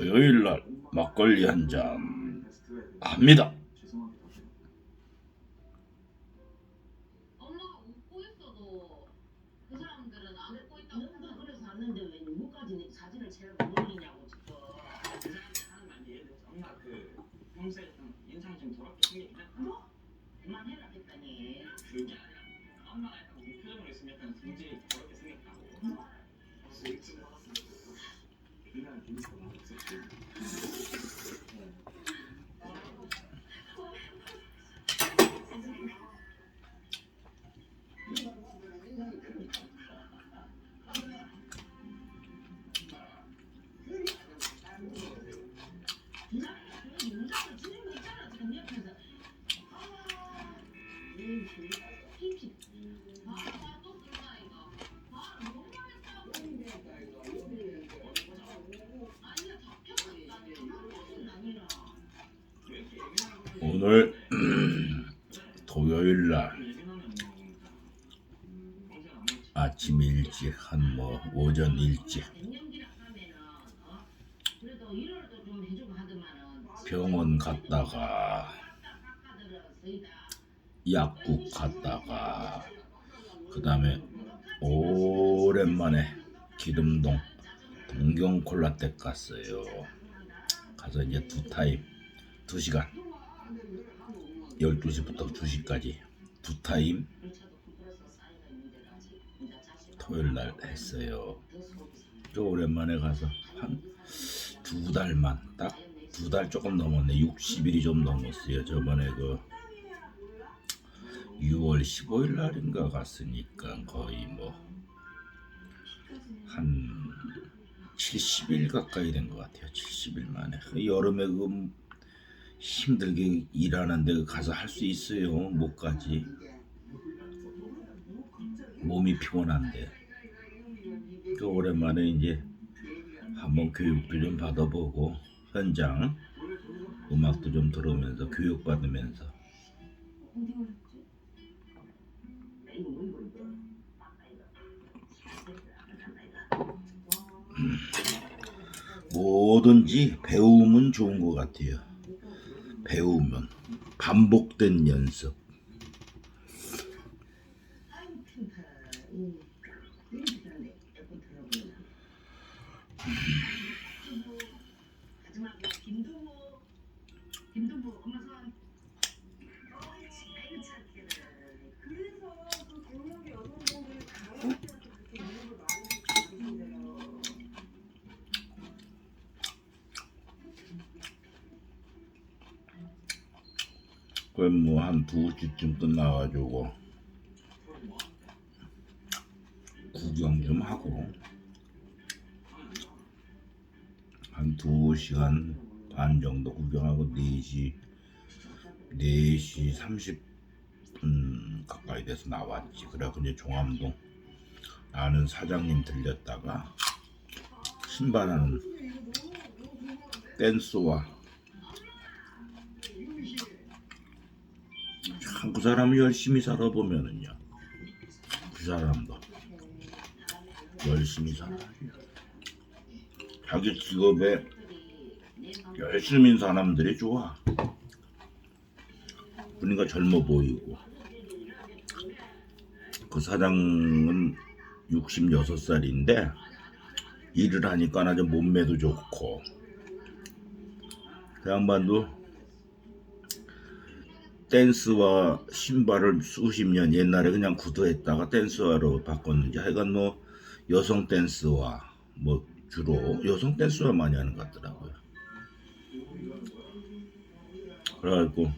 토요일 날 막걸리 한 잔 합니다. 엄마가 웃고 있어도 그 사람들은 안 웃고 있다고 생각. 그래서 왔는데 왜 누구까지 사진을 제일 못 올리냐고 지금. 그 사람들 하는 말 예를 들어서 엄마 그 평소에 좀 인상 좀 더럽게 생겼다. 뭐? 그만해라 했더니. 그게 아니라 엄마가 약간 우리 표정으로 있으면 약간 성질이 더럽게 생겼다고. 그날 김치가 맛있었지. 문장을 지는 거 있잖아 지금 옆에서. 피피. 또 들어가 이거. 너무 맛있다고. 아니야 잡혀갔다. 오늘 토요일 날 아침 일찍 한 오전 일찍 병원 갔다가 약국 갔다가 그 다음에 오랜만에 기름동 동경콜라텍 갔어요. 가서 이제 두 타임 2시간 12시부터 2시까지 두 타임 토요일 날 했어요. 또 오랜만에 가서 한 2달만 딱 2달 조금 넘었네. 60일이 좀 넘었어요. 저번에 그 6월 15일 날인가 갔으니까 거의 한 70일 가까이 된 것 같아요. 70일 만에. 여름에 힘들게 일하는데 가서 할 수 있어요. 못 가지. 몸이 피곤한데. 오랜만에 이제 한번 교육도 좀 받아보고 현장 음악도 좀 들으면서 교육 받으면서 뭐든지 배움은 좋은 것 같아요. 배우면 반복된 연습. 김동부 엄마 손. 그럼 한 2시쯤 끝나가지고 구경 좀 하고 한 2시간 반 정도 구경하고 4시 30분 가까이 돼서 나왔지. 그래갖고 이제 종암동 아는 사장님 들렸다가 신발하는 댄스와 참 그 사람이 열심히 살아보면은요, 그 사람도 열심히 살아요. 자기 직업에 열심히 사람들이 좋아. 그러니까 젊어 보이고. 그 사장은 66살인데 일을 하니까 아주 몸매도 좋고, 그 양반도 댄스와 신발을 수십 년 옛날에 그냥 구두했다가 댄스화로 바꿨는지 하여간 여성 댄스화 주로 여성 댄스화 많이 하는 것 같더라고요. 그래가지고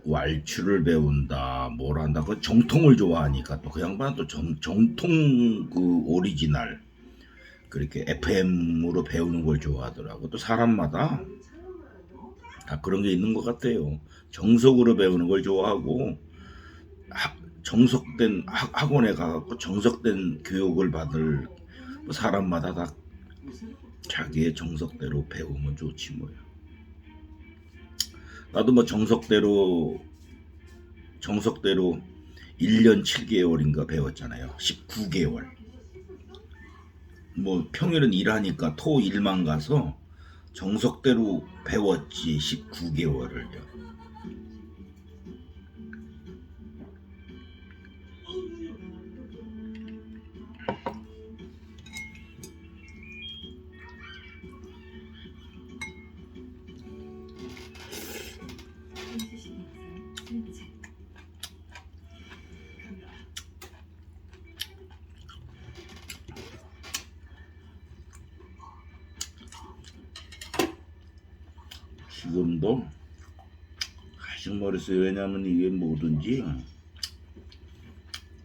왈츠를 배운다 뭘 한다 그 정통을 좋아하니까 또 그 양반은 또 정통 그 오리지널 그렇게 FM으로 배우는 걸 좋아하더라고. 또 사람마다 다 그런 게 있는 것 같아요. 정석으로 배우는 걸 좋아하고 정석된 학원에 가서 정석된 교육을 받을 사람마다 다 자기의 정석대로 배우면 좋지 뭐야. 나도 정석대로 1년 7개월인가 배웠잖아요. 19개월. 뭐 평일은 일하니까 토 일만 가서 정석대로 배웠지 19개월을요. 지금도 가식 머리쓰요. 왜냐면 이게 뭐든지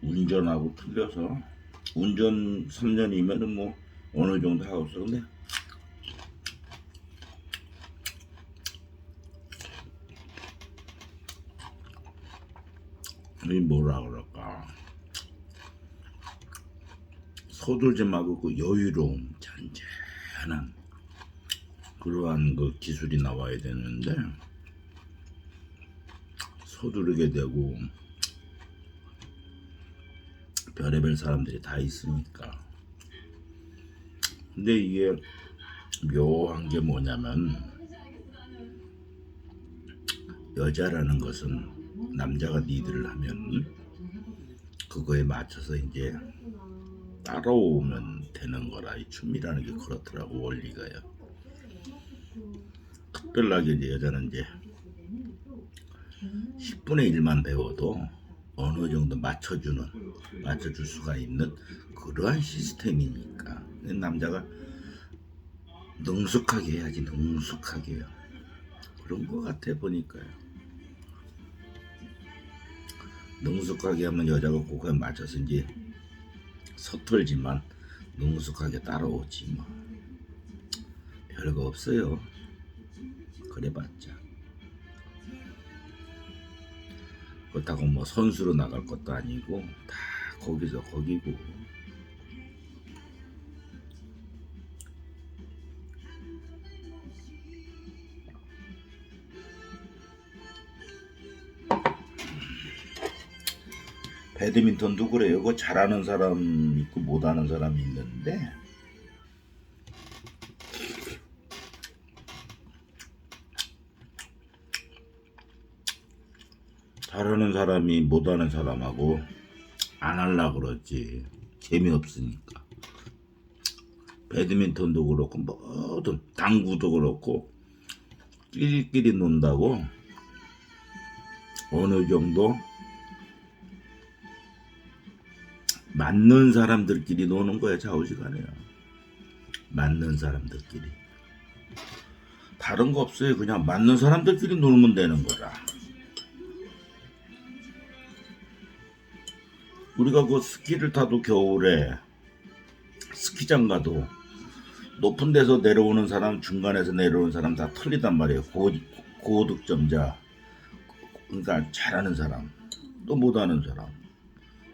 운전하고 틀려서 운전 3년이면은 뭐 어느 정도 하고 있어. 근데 이 뭐라 그럴까, 서툴지 말고 그 여유로움, 잔잔한 그러한 그 기술이 나와야 되는데 서두르게 되고 별의별 사람들이 다 있으니까. 근데 이게 묘한 게 뭐냐면 여자라는 것은 남자가 니들을 하면 그거에 맞춰서 이제 따라오면 되는 거라. 이 춤이라는 게 그렇더라고, 원리가요. 특별하게 이제 여자는 이제 10분의 1만 배워도 어느 정도 맞춰줄 수가 있는 그러한 시스템이니까. 남자가 능숙하게 해야지, 능숙하게요. 그런 것 같아 보니까요. 능숙하게 하면 여자가 그거에 맞춰서 이제 서툴지만 능숙하게 따라오지 뭐. 별거 없어요. 그래봤자. 그렇다고 뭐 선수로 나갈 것도 아니고 다 거기서 거기고. 배드민턴도 그래요. 그거 잘하는 사람 있고 못하는 사람이 있는데 잘하는 사람이 못하는 사람하고 안 하려고 그러지. 재미없으니까. 배드민턴도 그렇고 뭐든 당구도 그렇고 끼리끼리 논다고 어느 정도 맞는 사람들끼리 노는 거야. 좌우지간해요. 맞는 사람들끼리. 다른 거 없어요. 그냥 맞는 사람들끼리 놀면 되는 거라. 우리가 그 스키를 타도 겨울에 스키장 가도 높은 데서 내려오는 사람, 중간에서 내려오는 사람 다 틀리단 말이에요. 고득점자, 그러니까 잘하는 사람, 또 못하는 사람.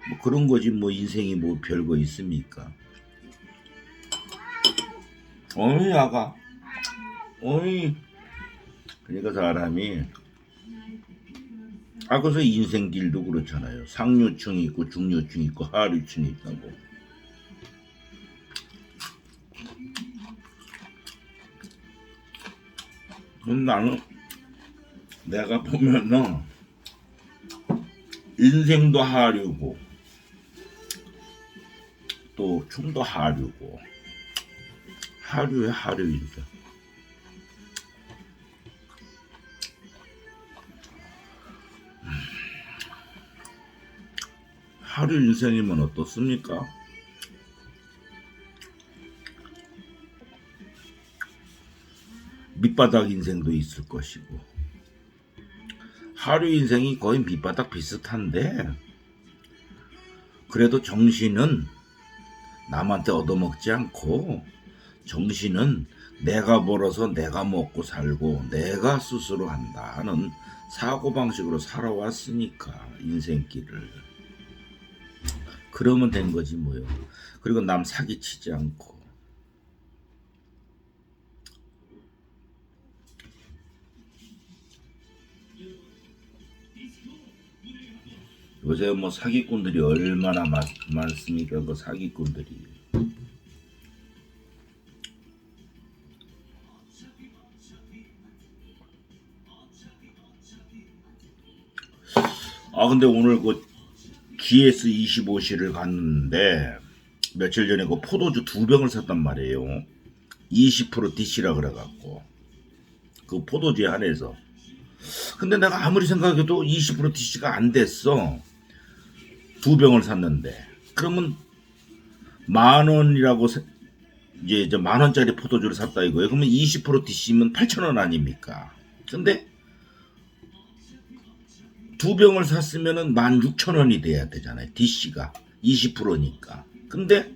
뭐 그런 거지. 뭐 인생이 뭐 별거 있습니까? 어이 아가, 어이. 그러니까 사람이 그래서 인생길도 그렇잖아요. 상류층이 있고 중류층이 있고 하류층이 있다고. 나는 내가 보면은 인생도 하류고 또 춤도 하류고 하류에 하류인데 하류 인생이면 어떻습니까? 밑바닥 인생도 있을 것이고 하류 인생이 거의 밑바닥 비슷한데 그래도 정신은 남한테 얻어먹지 않고 정신은 내가 벌어서 내가 먹고 살고 내가 스스로 한다는 사고방식으로 살아왔으니까 인생길을. 그러면 된 거지 뭐요. 그리고 남 사기치지 않고. 요새 뭐 사기꾼들이 얼마나 많습니까? 그 사기꾼들이. 아 근데 오늘 그 GS25C를 갔는데 며칠 전에 그 포도주 2병을 샀단 말이에요. 20% DC라 그래갖고 그 포도주에 한해서. 근데 내가 아무리 생각해도 20% DC가 안 됐어. 2병을 샀는데 그러면 10,000원이라고 이제 저 10,000원짜리 포도주를 샀다 이거예요. 그러면 20% DC면 8,000원 아닙니까? 근데 2병을 샀으면은 16,000원이 돼야 되잖아요. DC가 20%니까. 근데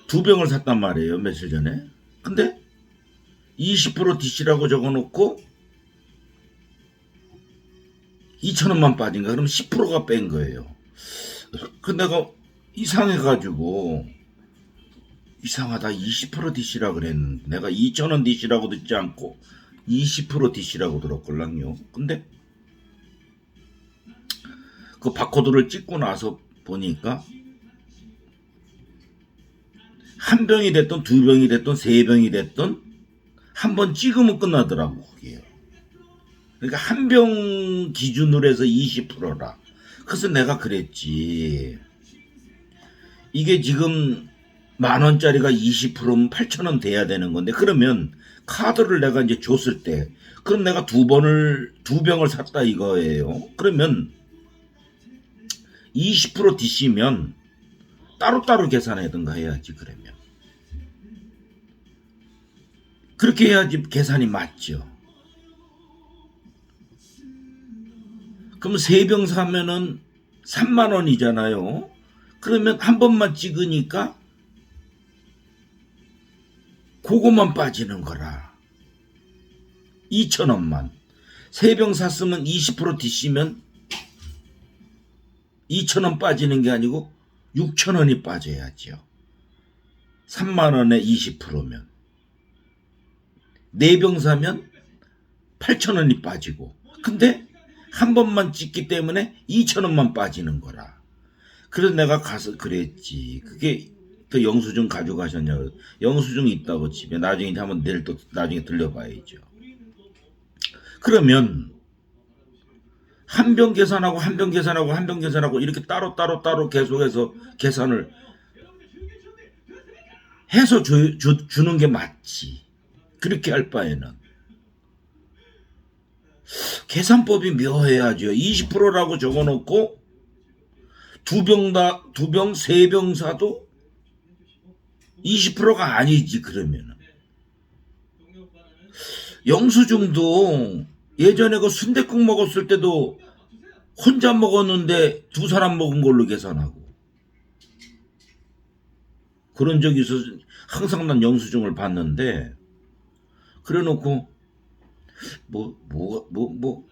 2병을 샀단 말이에요. 며칠 전에. 근데 20% DC라고 적어놓고 2,000원만 빠진가? 그럼 10%가 뺀 거예요. 그 내가 이상해가지고 이상하다 20% DC라 그랬는데 내가 2,000원 DC라고 듣지 않고 20% DC라고 들었걸랑요. 근데 그 바코드를 찍고 나서 보니까 한 병이 됐든 2병이 됐든 3병이 됐든 한 번 찍으면 끝나더라고 그게요. 그러니까 한 병 기준으로 해서 20%라. 그래서 내가 그랬지. 이게 지금 10,000원짜리가 20%면 8,000원 돼야 되는 건데 그러면 카드를 내가 이제 줬을 때 그럼 내가 2병을 샀다 이거예요. 그러면 20% DC면 따로따로 계산하든가 해야지. 그러면 그렇게 해야지 계산이 맞죠. 그럼 3병 사면은 30,000원이잖아요. 그러면 한 번만 찍으니까 그거만 빠지는 거라. 2,000원만. 3병 샀으면 20% DC면 2,000원 빠지는 게 아니고 6,000원이 빠져야죠. 30,000원에 20%면. 4병 사면 8,000원이 빠지고. 근데 한 번만 찍기 때문에 2,000원만 빠지는 거라. 그래서 내가 가서 그랬지. 그게 그 영수증 가져가셨냐고. 영수증 있다고 집에. 나중에 한번 내일 또 나중에 들려봐야죠. 그러면 한 병 계산하고 한 병 계산하고 한 병 계산하고 이렇게 따로 계속해서 계산을 해서 주는 게 맞지. 그렇게 할 바에는 계산법이 묘해야죠. 20%라고 적어놓고 2병 3병 사도 20%가 아니지. 그러면은 영수증도 예전에 그 순댓국 먹었을 때도 혼자 먹었는데 2사람 먹은 걸로 계산하고 그런 적이 있어서 항상 난 영수증을 봤는데 그래놓고 뭐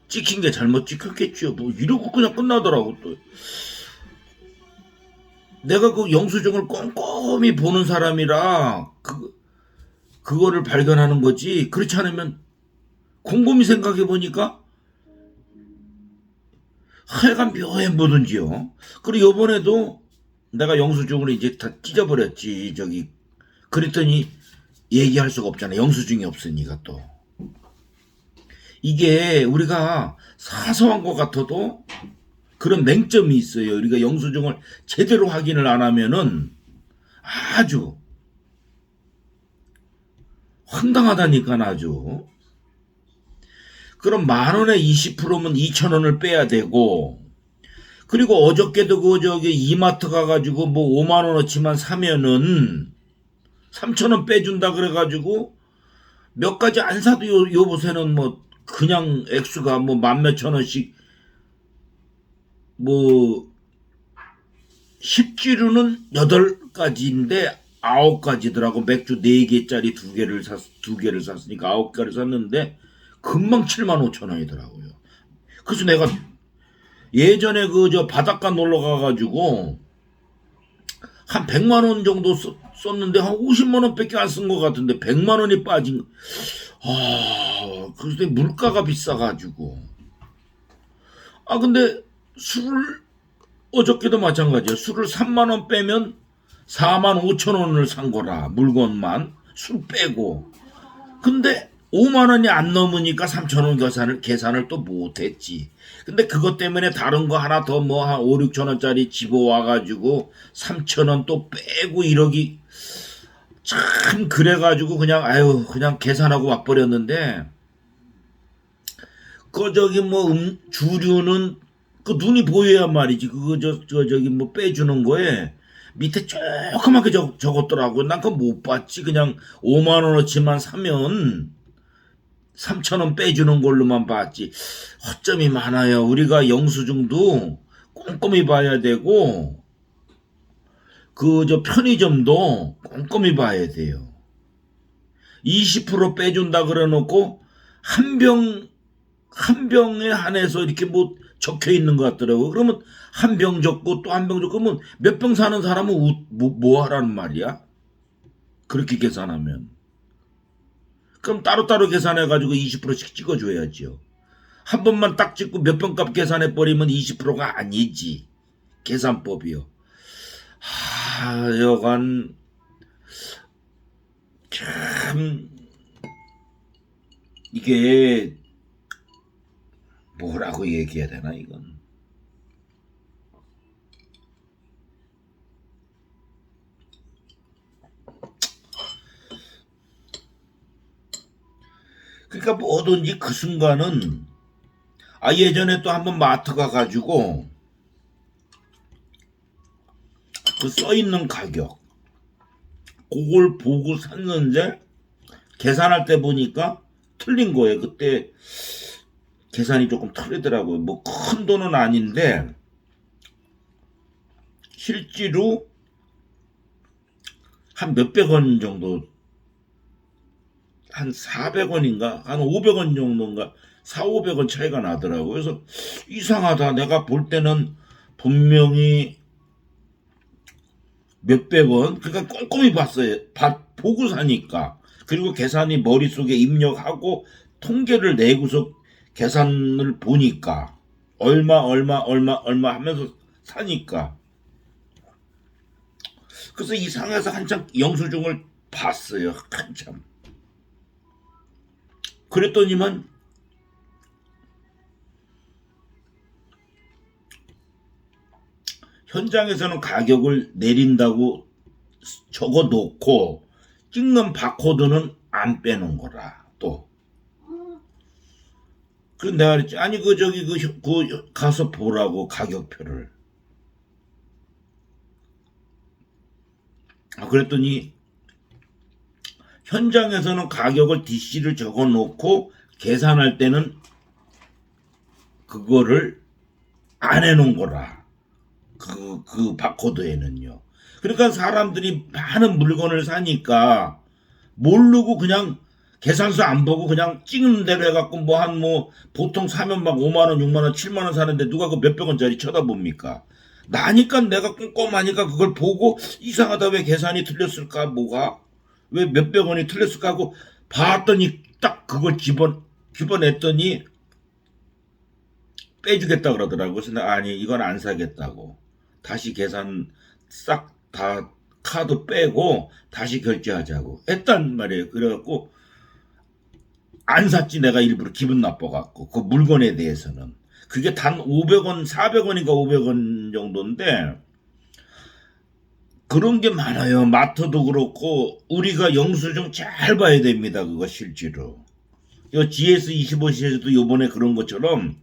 찍힌 게 잘못 찍혔겠죠. 뭐 이러고 그냥 끝나더라고. 또 내가 그 영수증을 꼼꼼히 보는 사람이라 그거를 발견하는 거지. 그렇지 않으면 곰곰이 생각해 보니까 하여간 묘해 뭐든지요. 그리고 요번에도 내가 영수증을 이제 다 찢어버렸지. 그랬더니 얘기할 수가 없잖아. 영수증이 없으니까 또. 이게 우리가 사소한 것 같아도 그런 맹점이 있어요. 우리가 영수증을 제대로 확인을 안 하면은 아주 황당하다니까 아주. 그럼 10,000원에 20%면 2,000원을 빼야 되고 그리고 어저께도 이마트 가가지고 뭐 50,000원어치만 사면은 3,000원 빼준다 그래가지고 몇 가지 안 사도 요새는 뭐 그냥 액수가 뭐 10,000몇천원씩 뭐 10지루는 8가지인데 9가지더라고. 맥주 4개짜리 2개를 샀으니까 9개를 샀는데 금방 75,000원이더라고요. 그래서 내가 예전에 바닷가 놀러 가가지고 한 100만원 정도 썼는데 한 50만원 밖에 안 쓴 것 같은데 100만원이 빠진. 그래서 물가가 비싸가지고. 근데 술을 어저께도 마찬가지야. 술을 3만원 빼면 45,000원을 산 거라. 물건만 술 빼고. 근데 5만 원이 안 넘으니까 3천 원 계산을 또 못했지. 근데 그것 때문에 다른 거 하나 더 뭐 한 5, 6천 원짜리 집어와가지고 3천 원 또 빼고 이러기 참 그래가지고 그냥 아유 그냥 계산하고 와버렸는데 그 저기 뭐 주류는 그 눈이 보여야 말이지. 그거 저기 뭐 빼주는 거에 밑에 조그맣게 적었더라고. 난 그거 못 봤지. 그냥 5만 원어치만 사면 3천 원 빼주는 걸로만 봤지. 허점이 많아요. 우리가 영수증도 꼼꼼히 봐야 되고 그 저 편의점도 꼼꼼히 봐야 돼요. 20% 빼준다 그래 놓고 한 병에 한해서 이렇게 뭐 적혀 있는 것 같더라고. 그러면 한 병 적고 또 한 병 적고 그러면 몇 병 사는 사람은 뭐 하라는 말이야? 그렇게 계산하면. 그럼 따로따로 계산해가지고 20%씩 찍어줘야죠. 한 번만 딱 찍고 몇 병값 계산해버리면 20%가 아니지. 계산법이요. 여간 참 이게 뭐라고 얘기해야 되나 이건. 그러니까 뭐든지 그 순간은 예전에 또 한번 마트 가가지고 그 써있는 가격 그걸 보고 샀는데 계산할 때 보니까 틀린 거예요. 그때 계산이 조금 틀리더라고요. 뭐 큰 돈은 아닌데 실제로 한 몇백 원 정도 한 400원인가 한 500원 정도인가 4, 500원 차이가 나더라고요. 그래서 이상하다. 내가 볼 때는 분명히 몇백 원 그러니까 꼼꼼히 봤어요. 보고 사니까. 그리고 계산이 머릿속에 입력하고 통계를 내고서 계산을 보니까 얼마 하면서 사니까. 그래서 이상해서 한참 영수증을 봤어요. 한참. 그랬더니만 현장에서는 가격을 내린다고 적어 놓고 찍는 바코드는 안 빼놓은 거라 또. 그 내가 그랬지. 아니 그 가서 보라고 가격표를. 그랬더니 현장에서는 가격을 DC를 적어 놓고 계산할 때는 그거를 안 해놓은 거라. 그 바코드에는요. 그러니까 사람들이 많은 물건을 사니까 모르고 그냥 계산서 안 보고 그냥 찍는 대로 해갖고 보통 사면 막 5만 원, 6만 원, 7만 원 사는데 누가 그 몇백 원짜리 쳐다봅니까? 나니까 내가 꼼꼼하니까 그걸 보고 이상하다 왜 계산이 틀렸을까 뭐가 왜 몇백 원이 틀렸을까 하고 봤더니 딱 그걸 집어냈더니 빼주겠다 그러더라고. 그래서 아니 이건 안 사겠다고. 다시 계산 싹 다 카드 빼고 다시 결제하자고 했단 말이에요. 그래갖고 안 샀지. 내가 일부러 기분 나빠갖고 그 물건에 대해서는. 그게 단 500원 400원인가 500원 정도인데 그런 게 많아요. 마트도 그렇고 우리가 영수증 잘 봐야 됩니다. 그거 실제로. 요 GS25시에서도 요번에 그런 것처럼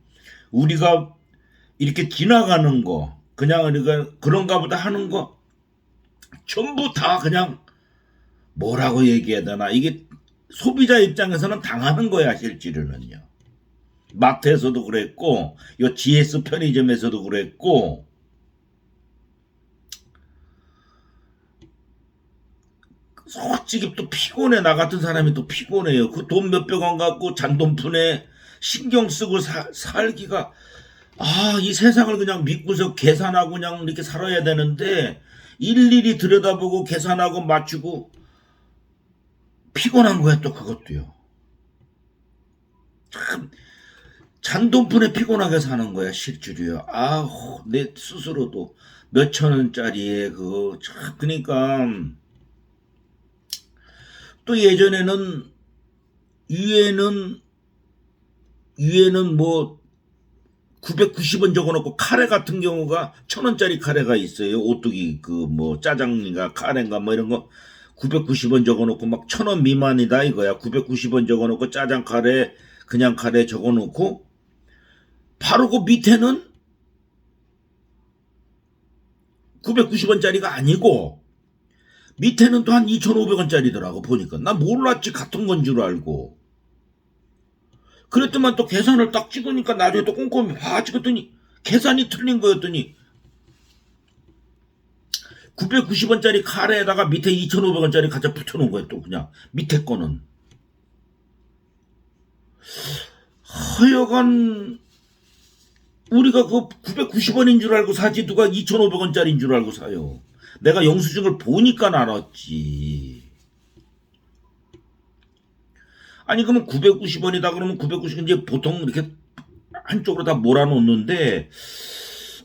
우리가 이렇게 지나가는 거 그냥 우리가 그런가 보다 하는 거 전부 다 그냥 뭐라고 얘기해야 되나. 이게 소비자 입장에서는 당하는 거야 실제로는요. 마트에서도 그랬고 요 GS 편의점에서도 그랬고 솔직히 또 피곤해. 나 같은 사람이 또 피곤해요. 그 돈 몇백 원 갖고 잔돈푼에 신경 쓰고 살기가 이 세상을 그냥 믿고서 계산하고 그냥 이렇게 살아야 되는데 일일이 들여다보고 계산하고 맞추고 피곤한 거야 또 그것도요. 참 잔돈푼에 피곤하게 사는 거야 실제로요. 내 스스로도 몇천 원짜리에 그거 참 그러니까 또 예전에는 위에는 뭐 990원 적어놓고 카레 같은 경우가 1,000원짜리 카레가 있어요. 오뚜기 그 뭐 짜장인가 카레인가 뭐 이런 거 990원 적어놓고 막 1,000원 미만이다 이거야. 990원 적어놓고 짜장 카레 그냥 카레 적어놓고 바로 그 밑에는 990원짜리가 아니고 밑에는 또 한 2,500원짜리더라고 보니까. 나 몰랐지 같은 건 줄 알고. 그랬더만 또 계산을 딱 찍으니까 나중에 또 꼼꼼히 찍었더니 계산이 틀린 거였더니 990원짜리 카레에다가 밑에 2,500원짜리 갖다 붙여놓은 거예요. 또 그냥 밑에 거는. 하여간 우리가 그 990원인 줄 알고 사지 누가 2,500원짜리인 줄 알고 사요. 내가 영수증을 보니까 알았지. 아니 그러면 990원이다 그러면 990원 이제 보통 이렇게 한쪽으로 다 몰아놓는데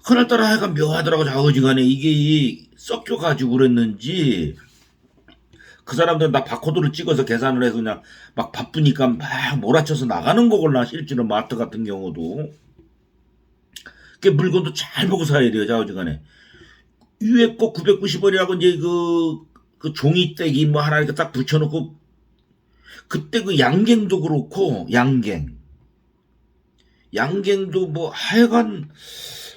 그날따라 하여간 묘하더라고. 좌우지간에 이게 섞여가지고 그랬는지 그 사람들은 다 바코드를 찍어서 계산을 해서 그냥 막 바쁘니까 막 몰아쳐서 나가는 거걸나. 실제로 마트 같은 경우도 그 물건도 잘 보고 사야 돼요. 좌우지간에 위에 거 990원이라고 이제 그 종이떼기 뭐 하나 이렇게 딱 붙여놓고 그때 그 양갱도 그렇고 양갱도 뭐 하여간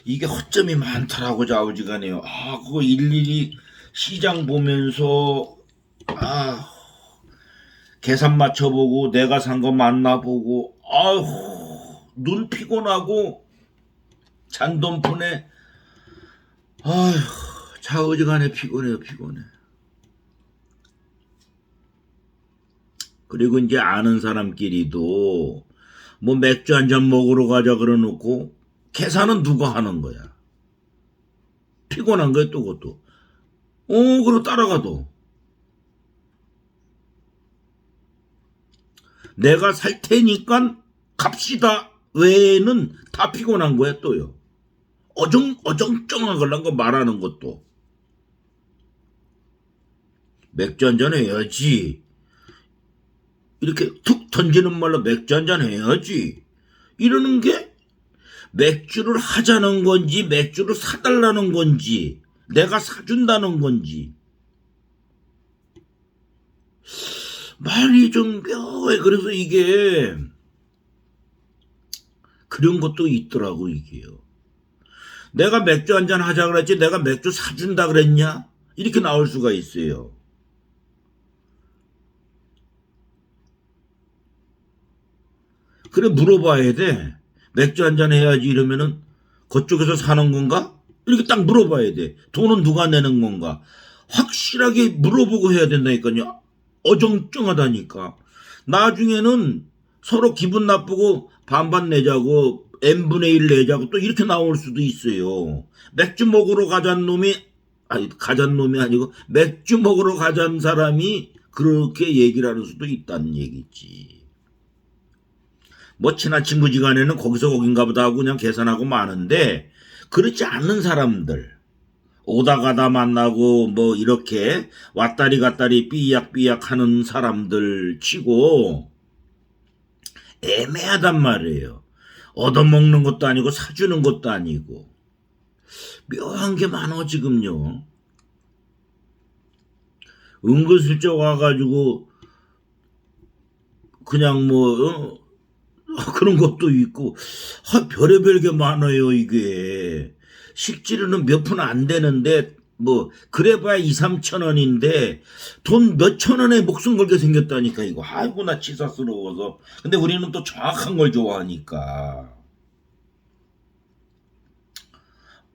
이게 허점이 많더라고. 좌우지간에요. 그거 일일이 시장 보면서 계산 맞춰보고 내가 산 거 만나보고 눈 피곤하고 잔돈푼에 좌우지간에 피곤해요. 그리고 이제 아는 사람끼리도 뭐 맥주 한잔 먹으러 가자 그래놓고 계산은 누가 하는 거야. 피곤한 거야 또 그것도. 그리고 따라가도 내가 살 테니까 갑시다 외에는 다 피곤한 거야 또요. 어정쩡한 걸란 거 말하는 것도. 맥주 한잔 해야지. 이렇게 툭 던지는 말로 맥주 한잔 해야지. 이러는 게 맥주를 하자는 건지 맥주를 사달라는 건지 내가 사준다는 건지 말이 좀 묘해. 그래서 이게 그런 것도 있더라고. 이게요. 내가 맥주 한잔 하자 그랬지 내가 맥주 사준다 그랬냐? 이렇게 나올 수가 있어요. 그래 물어봐야 돼. 맥주 한잔 해야지 이러면은 그쪽에서 사는 건가? 이렇게 딱 물어봐야 돼. 돈은 누가 내는 건가? 확실하게 물어보고 해야 된다니까요. 어정쩡하다니까. 나중에는 서로 기분 나쁘고 반반 내자고 n분의 1 내자고 또 이렇게 나올 수도 있어요. 맥주 먹으러 가자는 놈이 아니고 맥주 먹으러 가자는 사람이 그렇게 얘기를 하는 수도 있다는 얘기지. 뭐 친한 친구지간에는 거기서 거긴가 보다 하고 그냥 계산하고 마는데 그렇지 않는 사람들 오다 가다 만나고 뭐 이렇게 왔다리 갔다리 삐약삐약 하는 사람들 치고 애매하단 말이에요. 얻어먹는 것도 아니고 사주는 것도 아니고 묘한 게 많어 지금요. 은근슬쩍 와가지고 그냥 뭐 그런 것도 있고 별의별 게 많아요. 이게 실제로는 몇 푼 안 되는데 뭐 그래봐야 2, 3천 원인데 돈 몇천 원에 목숨 걸게 생겼다니까. 이거 아이고 나 치사스러워서. 근데 우리는 또 정확한 걸 좋아하니까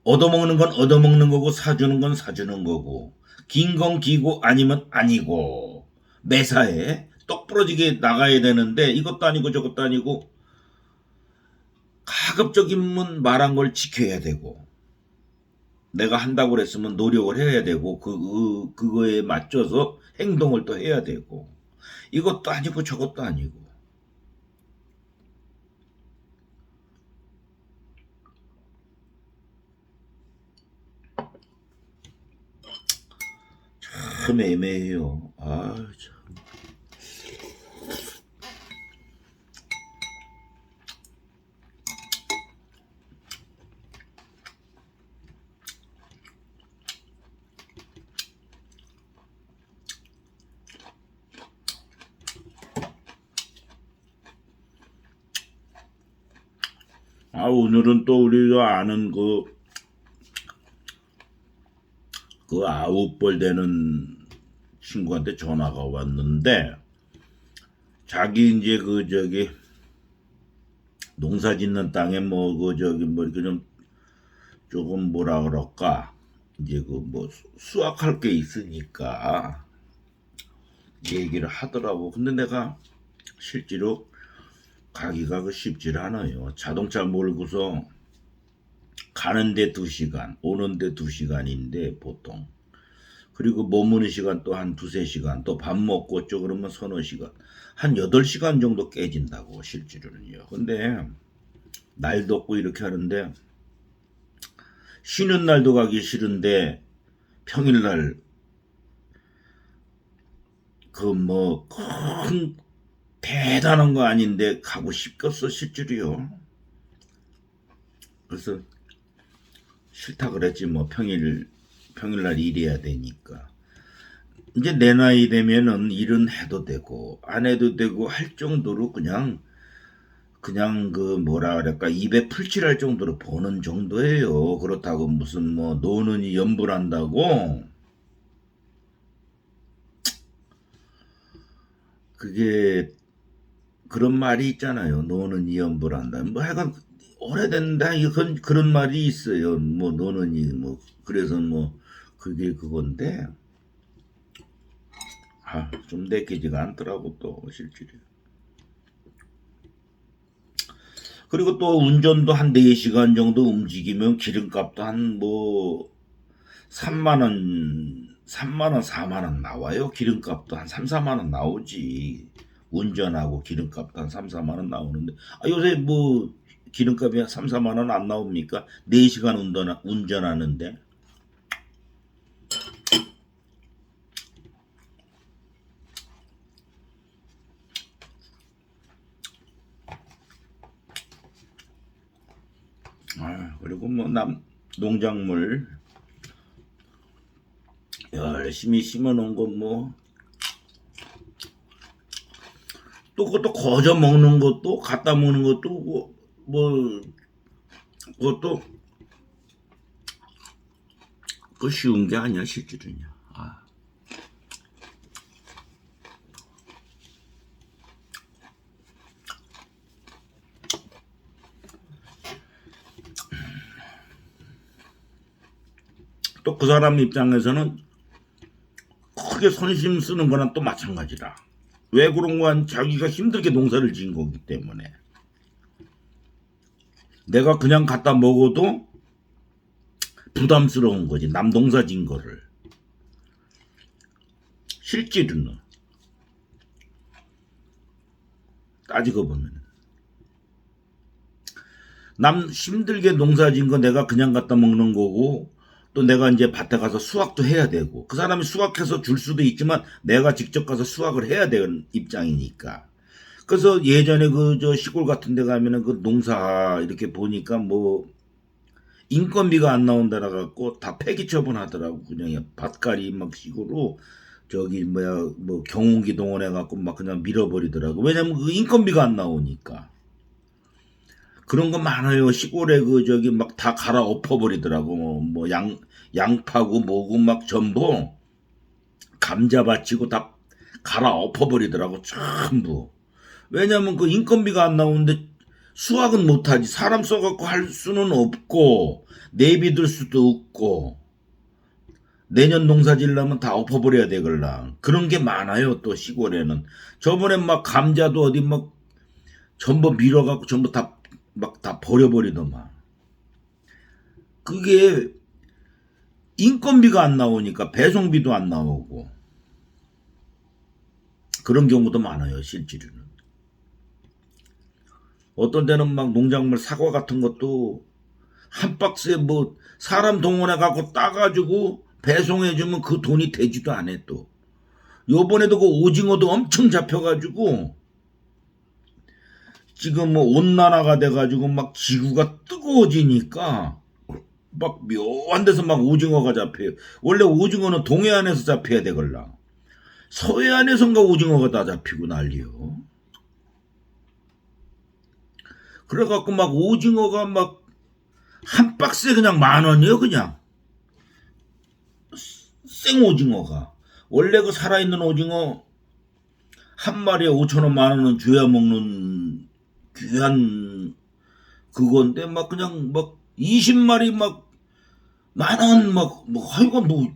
얻어먹는 건 얻어먹는 거고 사주는 건 사주는 거고 긴 건 기고 아니면 아니고 매사에 똑 부러지게 나가야 되는데 이것도 아니고 저것도 아니고 가급적이면 말한 걸 지켜야 되고 내가 한다고 그랬으면 노력을 해야 되고 그거에 맞춰서 행동을 또 해야 되고 이것도 아니고 저것도 아니고 참 애매해요. 참. 오늘은 또 우리가 아는 그 아웃볼 되는 친구한테 전화가 왔는데, 자기 이제 농사 짓는 땅에 이렇게 조금 뭐라 그럴까, 이제 수확할 게 있으니까 얘기를 하더라고. 근데 내가 실제로 가기가 쉽질 않아요. 자동차 몰고서 가는데 2시간, 오는데 2시간인데 보통. 그리고 머무는 시간 또 한 2-3시간, 또 밥 먹고 어쩌고 그러면 서너 시간. 한 8시간 정도 깨진다고, 실제로는요. 근데 날도 없고 이렇게 하는데, 쉬는 날도 가기 싫은데 평일날 큰 대단한 거 아닌데 가고 싶겠어, 실제로요. 그래서 싫다 그랬지. 평일날 일해야 되니까. 이제 내 나이 되면은 일은 해도 되고 안 해도 되고 할 정도로 그냥 뭐라 그럴까, 입에 풀칠할 정도로 버는 정도예요. 그렇다고 무슨 노는이 연불한다고, 그게 그런 말이 있잖아요. 노는이 연불한다. 하여간 오래된다, 그런 말이 있어요. 노는이 그래서 그게 그건데, 좀 내키지가 않더라고 또 실제로. 그리고 또 운전도 한 4시간 정도 움직이면 기름값도 한 3만원, 4만원 나와요. 기름값도 한 3-4만원 나오지. 운전하고 기름값도 한 3-4만원 나오는데, 요새 기름값이 3-4만원 안 나옵니까? 4시간 운전하는데. 그리고 농작물 열심히 심어놓은 거 또 그것도 거저 먹는 것도 갖다 먹는 것도 그것도 쉬운 게 아니야, 실제로는. 또 그 사람 입장에서는 크게 손심 쓰는 거랑 또 마찬가지라. 왜 그런 거야? 자기가 힘들게 농사를 지은 거기 때문에. 내가 그냥 갖다 먹어도 부담스러운 거지, 남 농사 지은 거를. 실제로는 따지고 보면 남 힘들게 농사 지은 거 내가 그냥 갖다 먹는 거고, 또 내가 이제 밭에 가서 수확도 해야 되고, 그 사람이 수확해서 줄 수도 있지만 내가 직접 가서 수확을 해야 되는 입장이니까. 그래서 예전에 시골 같은 데 가면은 농사 이렇게 보니까 인건비가 안 나온다라 갖고 다 폐기 처분하더라고. 그냥 밭갈이 식으로 경운기 동원해 갖고 그냥 밀어버리더라고. 왜냐면 그 인건비가 안 나오니까. 그런 거 많아요. 시골에 다 갈아 엎어버리더라고. 양파고 뭐고 전부 감자 바치고 다 갈아 엎어버리더라고, 전부. 왜냐면 그 인건비가 안 나오는데 수확은 못하지. 사람 써갖고 할 수는 없고, 내비둘 수도 없고, 내년 농사 지려면 다 엎어버려야 되걸랑. 그런 게 많아요, 또 시골에는. 저번에 감자도 어디 전부 밀어갖고 전부 다 버려버리더만. 그게 인건비가 안 나오니까 배송비도 안 나오고 그런 경우도 많아요, 실제로는. 어떤 데는 농작물 사과 같은 것도 한 박스에 사람 동원해 갖고 따가지고 배송해주면 그 돈이 되지도 않아. 또 요번에도 그 오징어도 엄청 잡혀가지고 지금 온난화가 돼가지고 지구가 뜨거워지니까 묘한 데서 오징어가 잡혀요. 원래 오징어는 동해안에서 잡혀야 되걸라. 서해안에선가 오징어가 다 잡히고 난리요. 그래갖고 막 오징어가 막 한 박스에 그냥 10,000원이요, 그냥. 생오징어가. 원래 그 살아있는 오징어 한 마리에 5,000원, 10,000원 줘야 먹는 귀한 그건데, 막 그냥 막 20마리 막 10,000원 뭐 하여간 뭐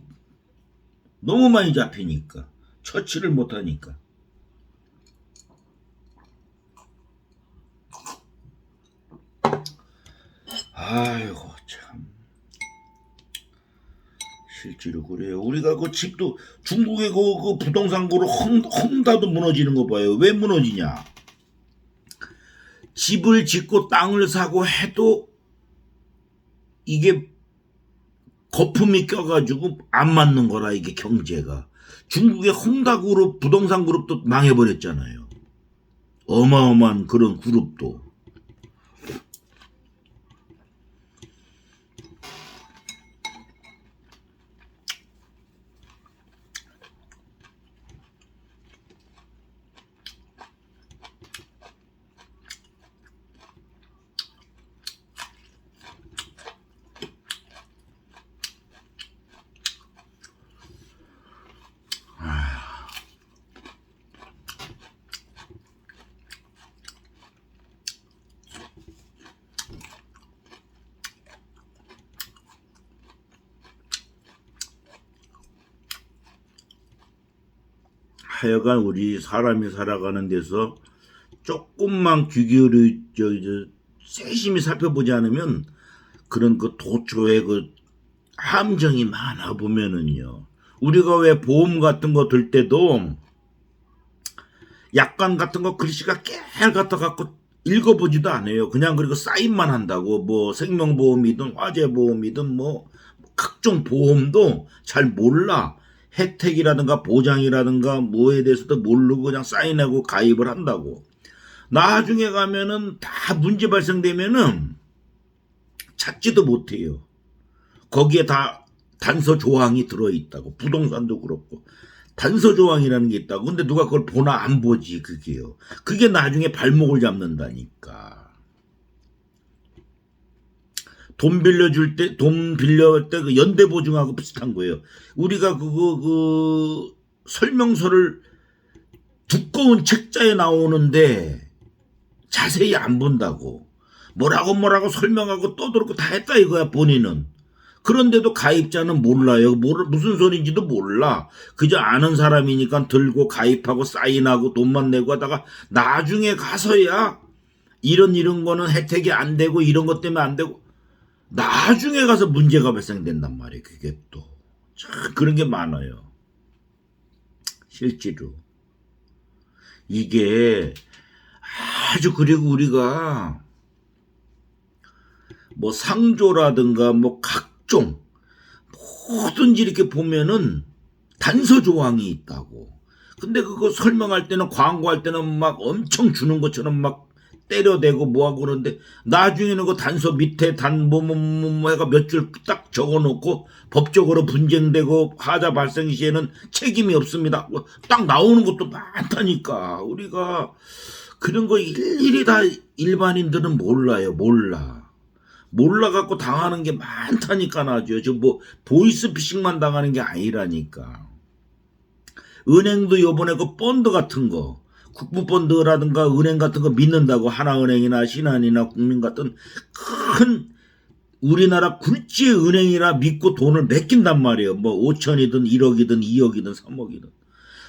너무 많이 잡히니까. 처치를 못하니까. 아이고 참 실제로 그래요. 우리가 그 집도 중국의 그 부동산고로 헝다도 무너지는 거 봐요. 왜 무너지냐? 집을 짓고 땅을 사고 해도 이게 거품이 껴가지고 안 맞는 거라, 이게 경제가. 중국의 헝다 그룹, 부동산 그룹도 망해버렸잖아요. 어마어마한 그런 그룹도. 하여간 우리 사람이 살아가는 데서 조금만 귀 기울여 세심히 살펴보지 않으면 그런 그 도초의 그 함정이 많아 보면은요. 우리가 왜 보험 같은 거 들 때도 약관 같은 거 글씨가 깨알 같아 갖고 읽어보지도 않아요. 그냥 그리고 사인만 한다고. 뭐 생명보험이든 화재보험이든 뭐 각종 보험도 잘 몰라. 혜택이라든가 보장이라든가 뭐에 대해서도 모르고 그냥 사인하고 가입을 한다고. 나중에 가면은 다 문제 발생되면은 찾지도 못해요. 거기에 다 단서 조항이 들어있다고. 부동산도 그렇고 단서 조항이라는 게 있다고. 근데 누가 그걸 보나 안 보지. 그게요. 그게 나중에 발목을 잡는다니까. 돈 빌려줄 때, 돈 빌려줄 때 그 연대보증하고 비슷한 거예요. 우리가 그 설명서를 두꺼운 책자에 나오는데 자세히 안 본다고. 뭐라고 설명하고 떠들고 다 했다 이거야, 본인은. 그런데도 가입자는 몰라요. 무슨 소리인지도 몰라. 그저 아는 사람이니까 들고 가입하고 사인하고 돈만 내고 하다가 나중에 가서야 이런 거는 혜택이 안 되고 이런 것 때문에 안 되고 나중에 가서 문제가 발생된단 말이에요. 그게 또 참 그런 게 많아요. 실제로 이게 아주. 그리고 우리가 뭐 상조라든가 뭐 각종 뭐든지 이렇게 보면은 단서 조항이 있다고. 근데 그거 설명할 때는, 광고할 때는 막 엄청 주는 것처럼 막 때려대고 뭐하고 그러는데 나중에는 그 단서 밑에 해가 몇 줄 딱 적어놓고 법적으로 분쟁되고 하자 발생 시에는 책임이 없습니다. 딱 나오는 것도 많다니까. 우리가 그런 거 일일이 다 일반인들은 몰라요. 몰라갖고 당하는 게 많다니까. 나죠. 저 뭐 보이스피싱만 당하는 게 아니라니까. 은행도 요번에 그 펀드 같은 거, 국부펀드라든가 은행 같은 거 믿는다고 하나은행이나 신한이나 국민 같은 큰 우리나라 굴지의 은행이라 믿고 돈을 맡긴단 말이에요. 뭐 5천이든 1억이든 2억이든 3억이든.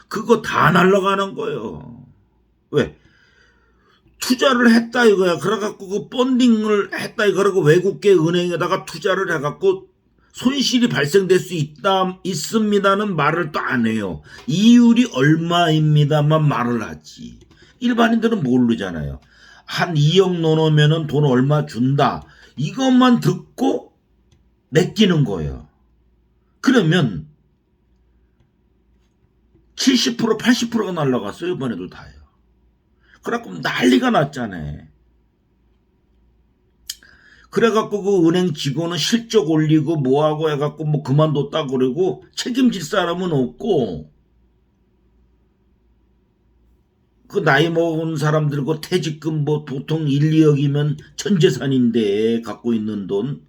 그거 다 날라가는 거예요. 왜? 투자를 했다 이거야. 그래갖고 그 펀딩을 했다 이거라고 외국계 은행에다가 투자를 해갖고 손실이 발생될 수 있습니다는 말을 또 안 해요. 이율이 얼마입니다만 말을 하지. 일반인들은 모르잖아요. 한 2억 넣어놓으면 돈 얼마 준다. 이것만 듣고 맡기는 거예요. 그러면 70% 80%가 날라갔어요. 이번에도 다요. 그래갖고 난리가 났잖아요. 그래갖고 그 은행 직원은 실적 올리고 뭐하고 해갖고 뭐 그만뒀다 그러고 책임질 사람은 없고 그 나이 먹은 사람들고 퇴직금 뭐 보통 1, 2억이면 전 재산인데 갖고 있는 돈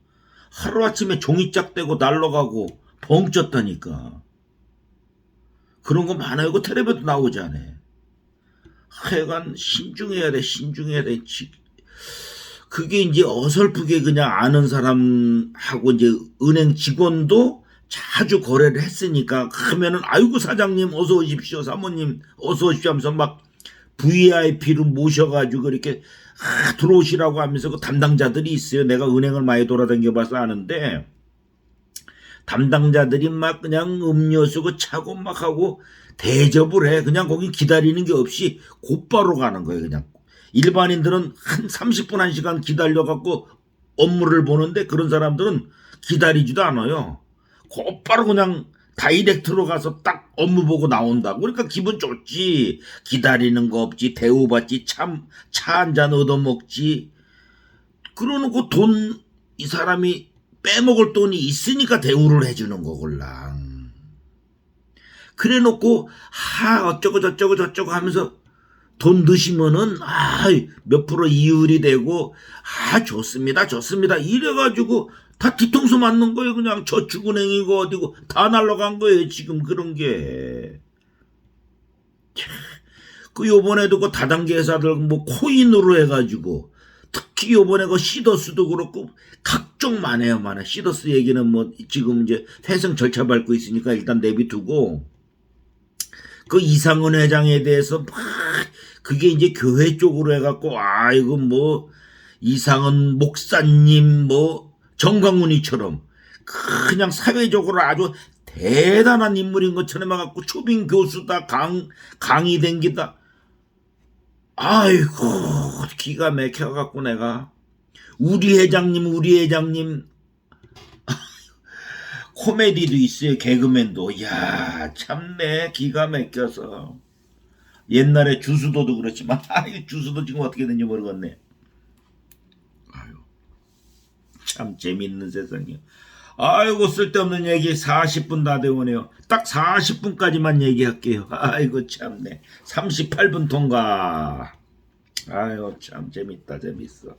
하루아침에 종이짝 떼고 날라가고 벙쪘다니까. 그런 거 많아요. 그 텔레비도 나오지 않아. 하여간 신중해야 돼. 신중해야 돼. 그게 이제 어설프게 그냥 아는 사람하고 이제 은행 직원도 자주 거래를 했으니까 하면은 아이고 사장님 어서 오십시오. 사모님 어서 오십시오 하면서 막 VIP로 모셔가지고 이렇게 들어오시라고 하면서 그 담당자들이 있어요. 내가 은행을 많이 돌아다녀봐서 아는데 담당자들이 막 그냥 음료수 그 차고 막 하고 대접을 해. 그냥 거기 기다리는 게 없이 곧바로 가는 거예요. 그냥 일반인들은 한 30분 1시간 기다려갖고 업무를 보는데 그런 사람들은 기다리지도 않아요. 곧바로 그냥 다이렉트로 가서 딱 업무 보고 나온다고. 그러니까 기분 좋지. 기다리는 거 없지. 대우받지. 차 한 잔 얻어먹지. 그러놓고 이 사람이 빼먹을 돈이 있으니까 대우를 해주는 거걸랑. 그래놓고 어쩌고 저쩌고 하면서 돈 넣으시면은 몇 프로 이율이 되고 좋습니다 이래가지고 다 뒤통수 맞는 거예요. 그냥 저축은행이고 어디고 다 날라간 거예요. 지금 그런 게. 그 요번에도 그 다단계 회사들 뭐 코인으로 해가지고 특히 요번에 그 시더스도 그렇고 각종 많아요. 시더스 얘기는 뭐 지금 이제 회생 절차 밟고 있으니까 일단 내비두고 그 이상은 회장에 대해서 막 그게 이제 교회 쪽으로 해갖고 이거 뭐 이상은 목사님 뭐 정광훈이처럼 그냥 사회적으로 아주 대단한 인물인 것처럼 해갖고 초빙 교수다 강의 댕기다. 아이고 기가 막혀갖고 내가 우리 회장님 코미디도 있어요. 개그맨도. 이야 참네 기가 막혀서. 옛날에 주수도도 그렇지만 주수도 지금 어떻게 된지 모르겠네. 참 재밌는 세상이야. 아이고 쓸데없는 얘기 40분 다 되오네요. 딱 40분까지만 얘기할게요. 아이고 참네. 38분 통과. 아이고 참 재밌어.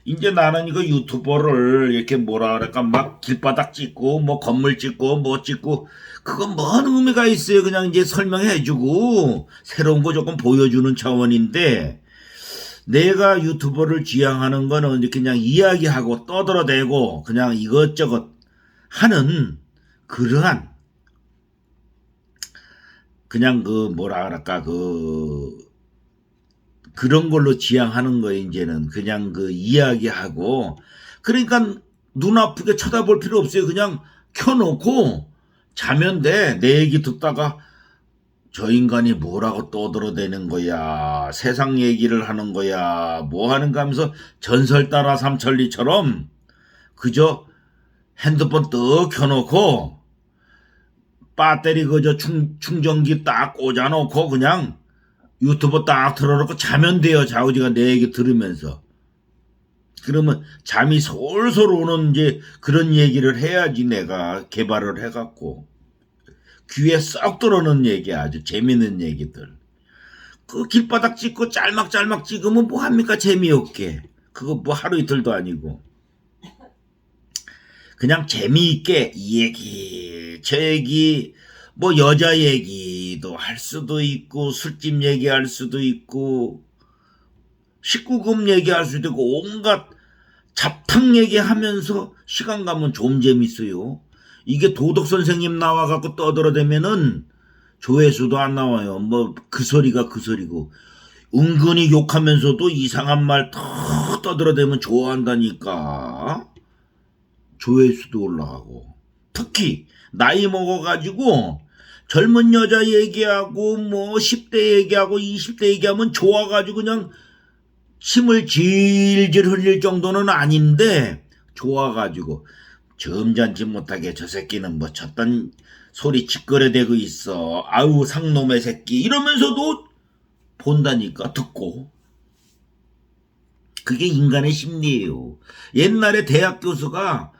이제 나는 이거 유튜버를 이렇게 뭐라 그럴까 막 길바닥 찍고 뭐 건물 찍고 뭐 찍고 그건 뭔 의미가 있어요. 그냥 이제 설명해주고 새로운 거 조금 보여주는 차원인데 내가 유튜버를 지향하는 거는 이렇게 그냥 이야기하고 떠들어대고 그냥 이것저것 하는 그러한 그냥 그 뭐라 그럴까 그런 걸로 지향하는 거예요. 이제는 그냥 그 이야기하고 그러니까 눈 아프게 쳐다볼 필요 없어요. 그냥 켜놓고 자면 돼. 내 얘기 듣다가 저 인간이 뭐라고 떠들어대는 거야. 세상 얘기를 하는 거야. 뭐 하는가 하면서 전설 따라 삼천리처럼 그저 핸드폰 떡 켜놓고 배터리 그저 충전기 딱 꽂아놓고 그냥 유튜브 딱 틀어놓고 자면 돼요. 자우지가 내 얘기 들으면서. 그러면 잠이 솔솔 오는 이제 그런 얘기를 해야지 내가 개발을 해갖고. 귀에 쏙 들어오는 얘기 아주 재밌는 얘기들. 그 길바닥 찍고 짤막짤막 찍으면 뭐합니까 재미없게. 그거 뭐 하루 이틀도 아니고. 그냥 재미있게 이 얘기 저 얘기 뭐 여자 얘기도 할 수도 있고 술집 얘기할 수도 있고 19금 얘기할 수도 있고 온갖 잡탕 얘기하면서 시간 가면 좀 재밌어요. 이게 도덕 선생님 나와갖고 떠들어대면은 조회수도 안 나와요. 뭐 그 소리가 그 소리고 은근히 욕하면서도 이상한 말 더 떠들어대면 좋아한다니까. 조회수도 올라가고 특히 나이 먹어가지고 젊은 여자 얘기하고 뭐 10대 얘기하고 20대 얘기하면 좋아가지고 그냥 침을 질질 흘릴 정도는 아닌데 좋아가지고 점잖지 못하게 저 새끼는 뭐 저딴 소리 짓거려대고 있어. 아우 상놈의 새끼 이러면서도 본다니까 듣고. 그게 인간의 심리예요. 옛날에 대학 교수가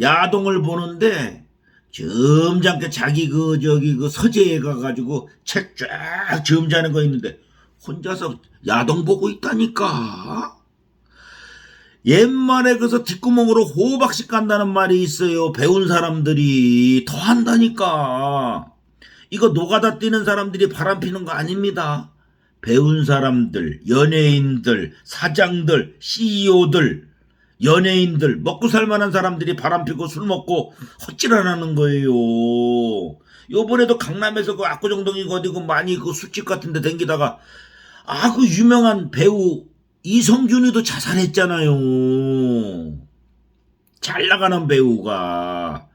야동을 보는데 점잖게 자기 그 서재에 가가지고 책 쫙 점잖은 거 있는데 혼자서 야동 보고 있다니까. 옛말에 그래서 뒷구멍으로 호박씩 간다는 말이 있어요. 배운 사람들이 더 한다니까. 이거 노가다 뛰는 사람들이 바람 피는 거 아닙니다. 배운 사람들, 연예인들, 사장들, CEO들, 연예인들, 먹고 살만한 사람들이 바람 피고 술 먹고 헛질하는 거예요. 요번에도 강남에서 그 압구정동이 어디고 많이 그 술집 같은 데 댕기다가 그 유명한 배우 이성균이도 자살했잖아요. 잘 나가는 배우가.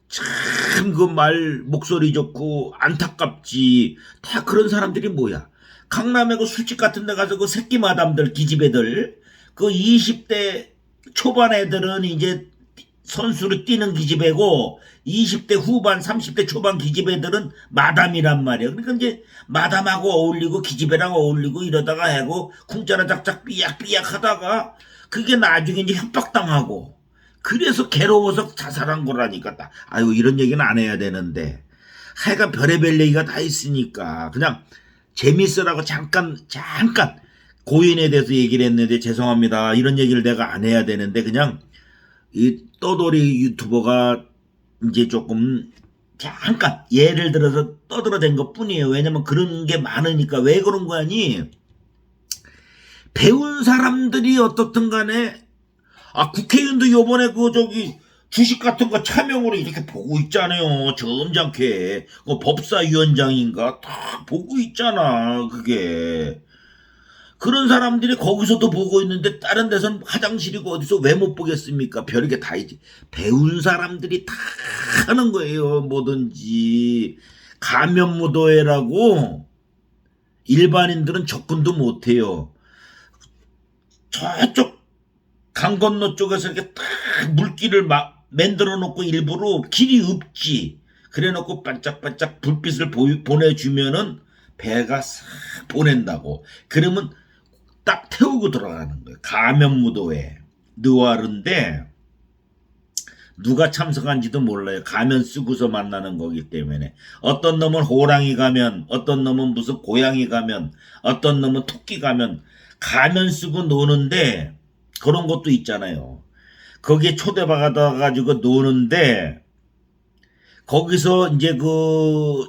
참 그 말 목소리 좋고 안타깝지. 다 그런 사람들이 뭐야. 강남에 그 술집 같은 데 가서 그 새끼 마담들 기집애들 그 20대 초반 애들은 이제 선수로 뛰는 기집애고 20대 후반 30대 초반 기집애들은 마담이란 말이야. 그러니까 이제 마담하고 어울리고 기집애랑 어울리고 이러다가 하고 궁짜라 작작 삐약삐약 하다가 그게 나중에 이제 협박당하고 그래서 괴로워서 자살한 거라니까. 아유 이런 얘기는 안 해야 되는데 하여간 별의별 얘기가 다 있으니까 그냥 재밌으라고 잠깐 고인에 대해서 얘기를 했는데 죄송합니다. 이런 얘기를 내가 안 해야 되는데 그냥 이 떠돌이 유튜버가 이제 조금 잠깐 예를 들어서 떠들어댄 것 뿐이에요. 왜냐면 그런 게 많으니까. 왜 그런 거 아니? 배운 사람들이 어떻든 간에 국회의원도 요번에 그 주식 같은 거 차명으로 이렇게 보고 있잖아요. 점잖게. 법사위원장인가 다 보고 있잖아. 그게. 그런 사람들이 거기서도 보고 있는데 다른 데서는 화장실이고 어디서 왜 못 보겠습니까? 별게 다 있지. 배운 사람들이 다 하는 거예요. 뭐든지. 가면무도회라고 일반인들은 접근도 못해요. 저쪽 강 건너 쪽에서 이렇게 딱 물길을 만들어 놓고 일부러 길이 없지. 그래 놓고 반짝반짝 불빛을 보내주면은 배가 싹 보낸다고. 그러면 딱 태우고 들어가는 거예요. 가면무도회. 느와르인데 누가 참석한지도 몰라요. 가면 쓰고서 만나는 거기 때문에. 어떤 놈은 호랑이 가면, 어떤 놈은 무슨 고양이 가면, 어떤 놈은 토끼 가면 쓰고 노는데 그런 것도 있잖아요. 거기에 초대받아가지고 노는데 거기서 이제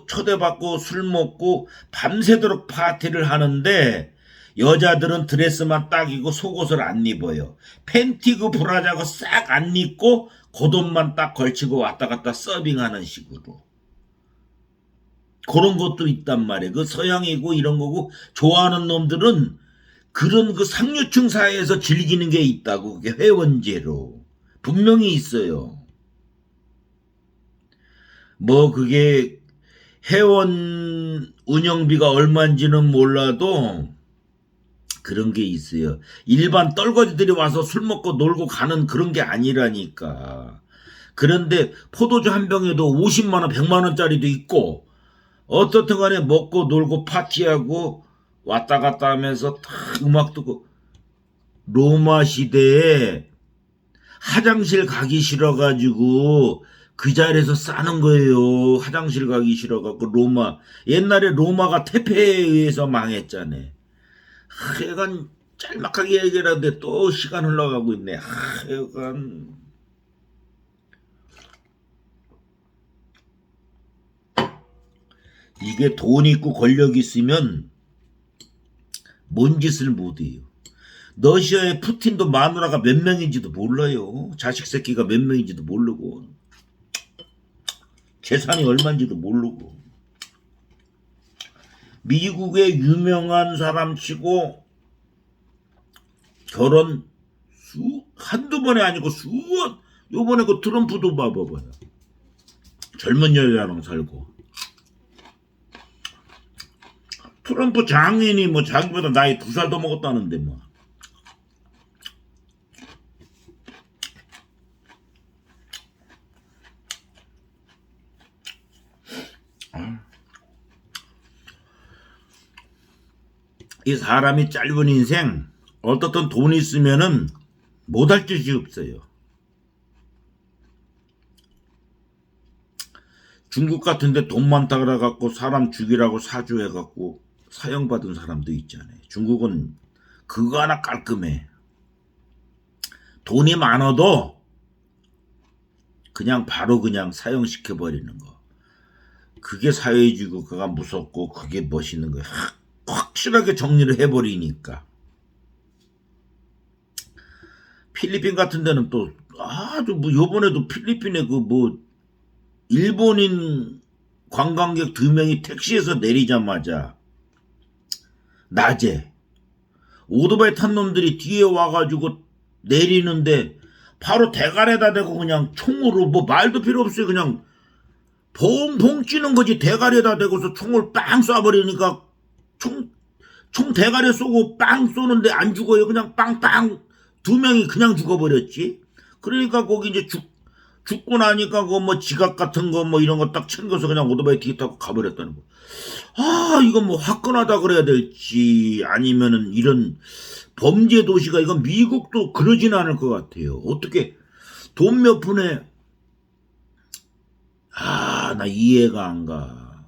초대받고 술 먹고 밤새도록 파티를 하는데 여자들은 드레스만 딱 입고 속옷을 안 입어요. 팬티 브라자고 싹 안 입고 겉옷만 딱 걸치고 왔다 갔다 서빙하는 식으로. 그런 것도 있단 말이에요. 그 서양이고 이런 거고 좋아하는 놈들은 그런 상류층 사회에서 즐기는 게 있다고. 그게 회원제로. 분명히 있어요. 그게 회원 운영비가 얼마인지는 몰라도 그런 게 있어요. 일반 떨거지들이 와서 술 먹고 놀고 가는 그런 게 아니라니까. 그런데 포도주 한 병에도 50만 원, 100만 원짜리도 있고 어떻든 간에 먹고 놀고 파티하고 왔다 갔다 하면서 탁 음악 듣고. 로마 시대에 화장실 가기 싫어가지고 그 자리에서 싸는 거예요. 화장실 가기 싫어가지고 옛날에 로마가 태페에 의해서 망했잖아. 하여간 짤막하게 얘기를 하는데 또 시간 흘러가고 있네. 하여간 이게 돈 있고 권력 있으면 뭔 짓을 못해요. 러시아의 푸틴도 마누라가 몇 명인지도 몰라요. 자식 새끼가 몇 명인지도 모르고 재산이 얼마인지도 모르고. 미국의 유명한 사람 치고 결혼 한두 번이 아니고 요번에 트럼프도 봐봐요. 젊은 여자랑 살고. 트럼프 장인이 자기보다 나이 2살 더 먹었다는데 이 사람이 짧은 인생 어떻든 돈 있으면은 못할 짓이 없어요. 중국 같은데 돈 많다 그래갖고 사람 죽이라고 사주해갖고 사형받은 사람도 있잖아요. 중국은 그거 하나 깔끔해. 돈이 많아도 그냥 바로 그냥 사형시켜버리는 거. 그게 사회주의 국가가 무섭고 그게 멋있는 거예요. 확실하게 정리를 해버리니까. 필리핀 같은 데는 또 아주 뭐 요번에도 필리핀에 그 뭐 일본인 관광객 2명이 택시에서 내리자마자 낮에 오토바이 탄 놈들이 뒤에 와가지고 내리는데 바로 대가리에다 대고 그냥 총으로 뭐 말도 필요 없어요. 그냥 봉봉 찌는 거지. 대가리에다 대고서 총을 빵 쏴버리니까 총 대가리에 쏘고 빵 쏘는데 안 죽어요. 그냥 빵빵 2명이 그냥 죽어버렸지. 그러니까 거기 이제 죽고 나니까 그 뭐 지갑 같은 거 뭐 이런 거 딱 챙겨서 그냥 오토바이 뒤에 타고 가버렸다는 거. 아, 이건 뭐 화끈하다 그래야 될지 아니면은 이런 범죄 도시가 이건 미국도 그러진 않을 것 같아요. 어떻게 돈 몇 푼에 나 이해가 안 가.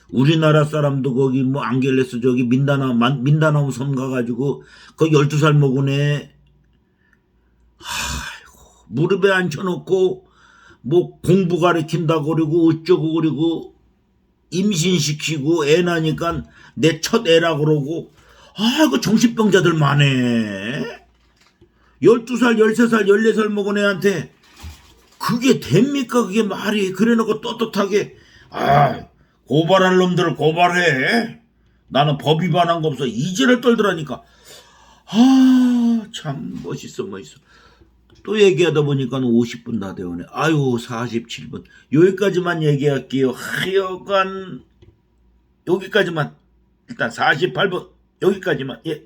우리나라 사람도 거기 뭐 앙겔레스 저기 민다나오 섬 가가지고 거기 12살 먹은 애 무릎에 앉혀놓고 뭐 공부 가르친다고 그러고 어쩌고 그러고 임신시키고 애 나니까 내 첫 애라고 그러고 그 정신병자들 많네. 12살 13살 14살 먹은 애한테 그게 됩니까? 그게 말이. 그래놓고 떳떳하게 고발할 놈들을 고발해. 나는 법 위반한 거 없어. 이지를 떨더라니까. 참 멋있어. 또 얘기하다 보니까 50분 다 되오네. 47분. 여기까지만 얘기할게요. 하여간 여기까지만. 일단 48분 여기까지만. 예.